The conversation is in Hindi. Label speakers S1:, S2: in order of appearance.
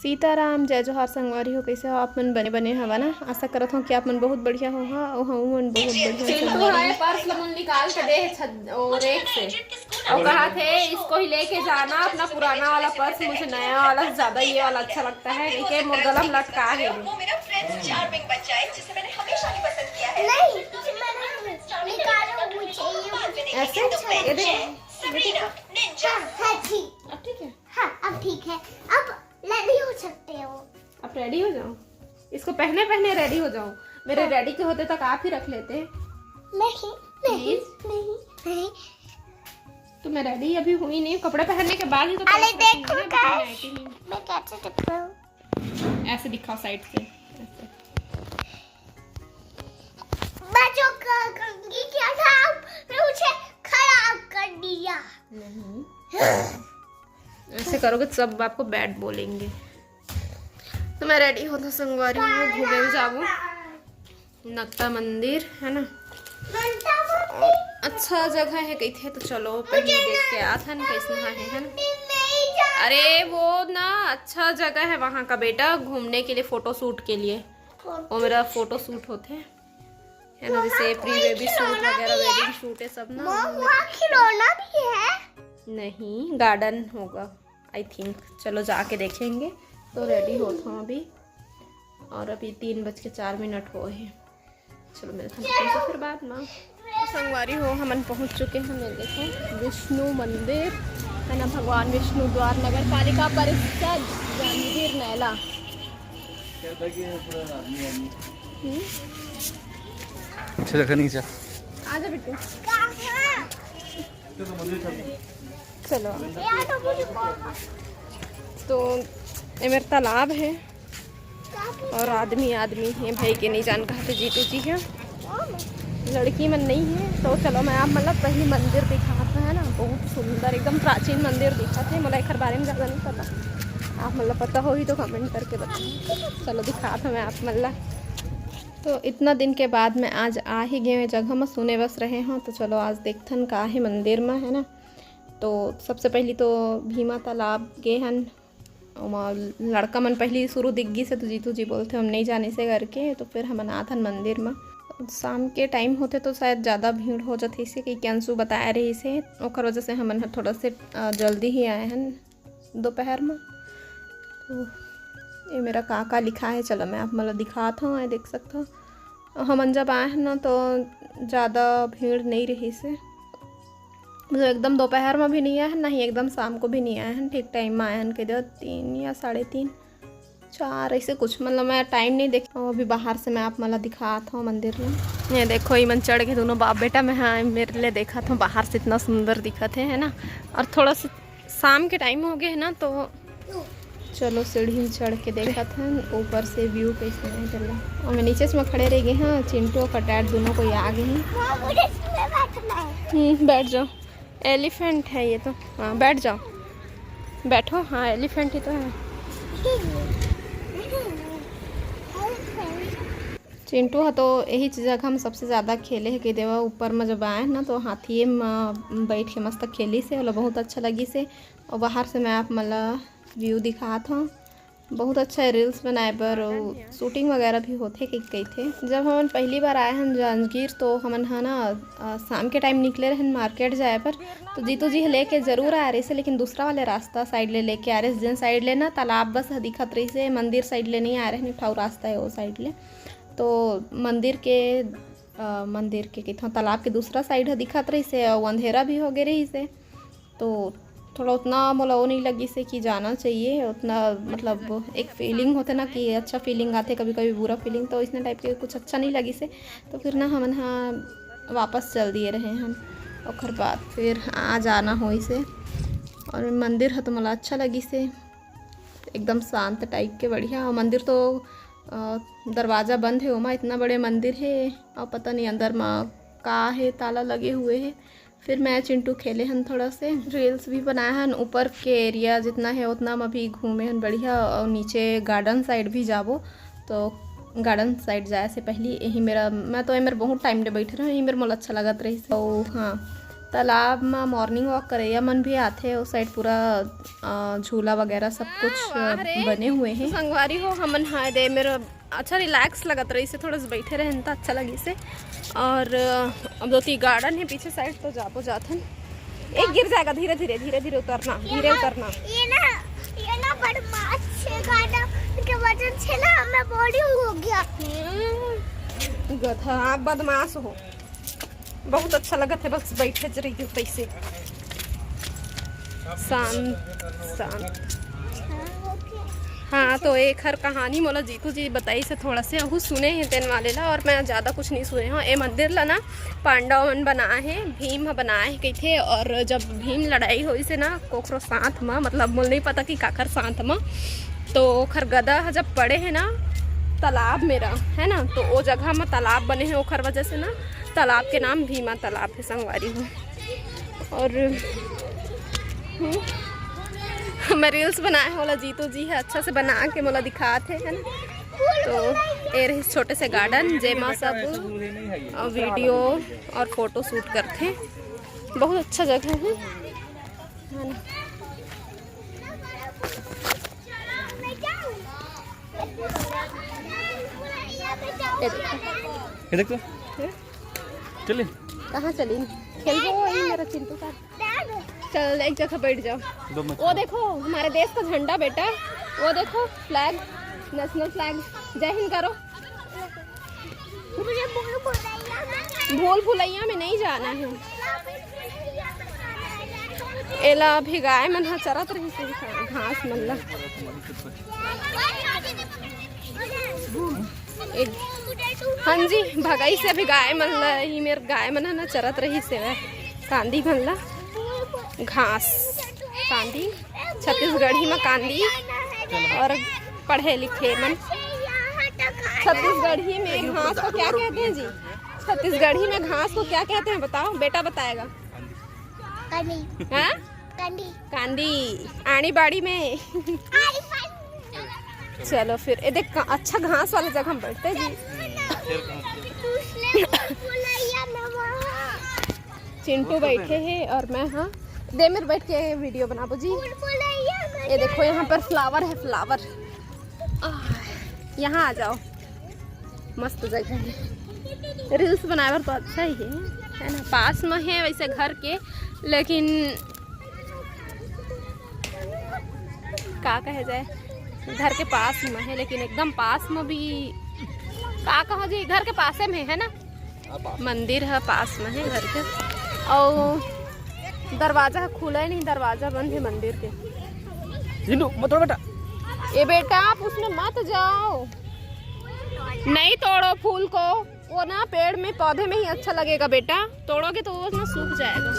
S1: सीताराम जय जोहार संगवारी हो। कैसे हो आप मन? बने बने हवा ना। आशा करत हूँ कि आप मन बहुत बढ़िया हो। हाँ हम मन बहुत बढ़िया।
S2: पर्स लमन निकाल के दे और एक से और कहा थे इसको ही लेके जाना अपना पुराना वाला पर्स। मुझे नया वाला ज्यादा ये वाला अच्छा लगता है क्योंकि मुर्गलम लटका है।
S3: वो मेरा फ्रेंड्स चार्मिंग बन जाए जिसे मैंने हमेशा ही पसंद किया है।
S2: ऐसे ये देख
S3: सबरीना निंजा।
S2: अब ठीक है।
S4: हाँ अब ठीक है, अब रेडी हो सकते हो।
S2: अब रेडी हो जाओ। इसको पहने पहने रेडी हो जाओ। मेरे रेडी के होते तक आप ही रख लेते।
S4: नहीं नहीं नहीं नहीं
S2: तो मैं रेडी अभी हुई नहीं। कपड़े पहनने के बाद ही तो
S4: अरे देखो
S2: मैं
S4: गाइस, मैं कैसे दिख रहा हूँ।
S2: ऐसे दिखाओ साइड से ऐसे।
S4: मैं जो कंगी किया था आपने उसे खराब कर दिया।
S2: नहीं ऐसे करोगे तो सब आपको बैड बोलेंगे। तो मैं रेडी हो तो संगवारी हूँ, घूमे जाऊँ नक्ता मंदिर है ना। अच्छा जगह है कही थे तो चलो पहले देख के आता है कैसा है ना। अरे वो ना अच्छा जगह है वहाँ का बेटा, घूमने के लिए फोटो शूट के लिए। वो मेरा फोटो शूट होते है ना, जैसे प्री बेबी शूट वगैरह, वेडिंग शूट है सब ना।
S4: वहाँ खिलौना भी है।
S2: नहीं गार्डन होगा आई थिंक। चलो जाके देखेंगे। तो रेडी होता हूँ अभी और अभी 3:04 हो है। चलो मिलते हैं फिर बाद में। संगवारी हो हमन पहुँच चुके हैं। मैं देखो विष्णु मंदिर है ना, भगवान विष्णु द्वार नगर पालिका परिषद जांजगीर नैला।
S5: अच्छा नीचे
S2: आजा बेटू चलो। तो ये मेरा तालाब है और आदमी आदमी है भाई के नहीं जान कहा थे जीतू जी है, लड़की मन नहीं है। तो चलो मैं आप मतलब पहली मंदिर दिखाता है ना, बहुत सुंदर एकदम प्राचीन मंदिर दिखाते हैं। मतलब एक बारे में ज़्यादा नहीं पता, आप मतलब पता हो ही तो कमेंट करके बताओ। चलो दिखाता मैं आप मतलब। तो इतना दिन के बाद मैं आज आ ही गए जगह में, सुने बस रहे हों। तो चलो आज देखथन का है मंदिर में है ना। तो सबसे पहली तो भीमा तालाब गए हन। लड़का मन पहली शुरू दिग्गी से तो जीतू जी बोलते हम नहीं जाने से करके। तो फिर हम आथन मंदिर में। शाम के टाइम होते तो शायद ज़्यादा भीड़ हो जाती इसे कि कैंसू बताया रही से, और वजह से हमन थोड़ा से जल्दी ही आए हैं दोपहर में। तो ये मेरा काका लिखा है। चलो मैं आप मतलब दिखाता हूँ, देख सकता हूँ। हमन जब आए हैं ना तो ज़्यादा भीड़ नहीं रही से, मतलब एकदम दोपहर में भी नहीं आए हैं ना ही एकदम शाम को भी नहीं आए हैं। ठीक टाइम में आए हैं के 3 या 3:30 4 ऐसे कुछ, मतलब मैं टाइम नहीं देखा। अभी बाहर से मैं आप मतलब दिखाता हूँ मंदिर में। ये देखो ये मन चढ़ के दोनों बाप बेटा में। हाँ मेरे लिए देखा था बाहर से इतना सुंदर दिखा थे है ना। और थोड़ा सा शाम के टाइम हो गए है ना, तो चलो सीढ़ी में चढ़ के देखा था ऊपर से व्यू कैसे है चल रहा। और मैं नीचे से मैं खड़े रह गए। हाँ चिंटू और कटैट दोनों को आ गए हैं। बैठ जाओ, एलिफेंट है ये तो। हाँ बैठ जाओ, बैठो। हाँ एलिफेंट ही तो है। चिंटू है तो यही जगह हम सबसे ज़्यादा खेले है कि देवा ऊपर में जब आए ना तो हाथी में बैठ के मस्त खेली से, मतलब बहुत अच्छा लगी से। और बाहर से मैं आप मतलब व्यू दिखाता हूँ। बहुत अच्छा है रील्स बनाए पर शूटिंग वगैरह भी होते कई थे। जब हम पहली बार आए हैं जांजगीर तो हमन है ना शाम के टाइम निकले रहे मार्केट जाए पर। तो जीतू जी लेके ज़रूर आ रही से, लेकिन दूसरा वाले रास्ता साइड लेके आ रहे जिन साइड ले ना तालाब बस दिखत रही से, मंदिर साइड ले नहीं आ रहे। निठाऊ रास्ता है वो साइड ले। तो मंदिर के कितना तालाब के दूसरा साइड है दिखत रही से, और अंधेरा भी हो गए रही से। तो थोड़ा उतना मोला वो नहीं लगी से कि जाना चाहिए उतना, मतलब एक फीलिंग होते ना कि अच्छा फीलिंग आते, कभी कभी बुरा फीलिंग। तो इसने टाइप के कुछ अच्छा नहीं लगी से। तो फिर ना हम हाँ वापस चल दिए रहे हैं। और बाद फिर आ जाना हो इसे। और मंदिर है तो मला अच्छा लगी से, एकदम शांत टाइप के बढ़िया। और मंदिर तो दरवाज़ा बंद है ओमा, इतना बड़े मंदिर है और पता नहीं अंदर में का है, ताला लगे हुए है। फिर मैं चिंटू खेले हन, थोड़ा से रील्स भी बनाए हन। ऊपर के एरिया जितना है उतना में भी घूमे हन बढ़िया। और नीचे गार्डन साइड भी जाबो तो गार्डन साइड जाए से पहले यही मैं तो मेरे बहुत टाइम ले बैठे रहे, यही मेरे मोल अच्छा लगत रही। तो हाँ
S1: तालाब में मॉर्निंग वॉक करैया मन भी आथे। उस साइड पूरा झूला वगैरह सब कुछ बने हुए हैं।
S2: संगवारी हो हमन हाय दे मेरा अच्छा रिलैक्स लगत रही से, थोड़ा सा बैठे रहन तो अच्छा लगी से। और अब दो तीन गार्डन है पीछे साइड तो जापो जाथन। एक गिर जाएगा, धीरे धीरे धीरे धीरे उतरना, धीरे उतरना।
S4: ये ना बदमाश गार्डन के वजह से ना हमें बॉडी हो गया।
S2: गधा आप बदमाश हो। बहुत अच्छा लगा है, बस बैठे ज रही हूँ पैसे शांत। हाँ तो एक हर कहानी मोला जीतू जी बताई से थोड़ा से अहू सुने हैं तेन वाले ला, और मैं ज़्यादा कुछ नहीं सुने हाँ। ये मंदिर ला ना पांडव मन बनाए हैं, भीम बनाए हैं कही थे। और जब भीम लड़ाई हुई से ना कोखरो साथ में, मतलब मुझे नहीं पता कि काकर साथ में, तो ओखर गदा जब पड़े हैं ना तालाब मेरा है ना, तो वो जगह में तालाब बने हैं। ओखर वजह से ना तालाब के नाम भीमा तालाब है संगवारी हूँ। और मैं रील्स बनाए होला जीतू जी है अच्छा से बना के मोला दिखाते है ना। तो ये रही छोटे से गार्डन जेमा सब वीडियो और फोटो शूट करते। बहुत अच्छा जगह है ना।
S5: ये देख तो चलिए।
S2: कहाँ चली खेल रहे हो? यही मेरा चिंटू का। चल एक जगह बैठ जाओ। वो देखो हमारे देश का झंडा बेटा, वो देखो फ्लैग, नेशनल फ्लैग। जय हिंद करो। भूल भुलैया में नहीं जाना है। एला भिगाए मन चरत रही से घास मन ला। हाँ जी भगाई से अभी गाय मन ला ही मेरे गाय मन ना चरत रही से कांदी मन ला घास। कांदी छत्तीसगढ़ी में कांदी। और पढ़े लिखे मन छत्तीसगढ़ी में घास को क्या कहते हैं जी? छत्तीसगढ़ी में घास को क्या कहते हैं बताओ? बेटा बताएगा। हाँ कांदी। आड़ी बाड़ी में। चलो फिर ये देख अच्छा घास वाले जगह हम बैठते जी। चिंटू बैठे हैं और मैं हाँ दे मेरे बैठ के वीडियो बनाबो जी। ये देखो यहाँ पर फ्लावर है, फ्लावर। यहाँ आ जाओ, मस्त जगह है। रील्स बनाए तो अच्छा ही है ना। पास में है वैसे घर के, लेकिन का कहे जाए घर के पास में है, लेकिन एकदम पास में भी का कहो जी घर के पास में है ना। मंदिर है पास में है घर के, और दरवाजा खुला ही नहीं, दरवाजा बंद है मंदिर के।
S5: जिंदू मत तोड़ बेटा।
S2: ये बेटा आप उसमें मत जाओ, नहीं तोड़ो फूल को। वो ना पेड़ में पौधे में ही अच्छा लगेगा बेटा, तोड़ोगे तो वो ना सूख जाएगा।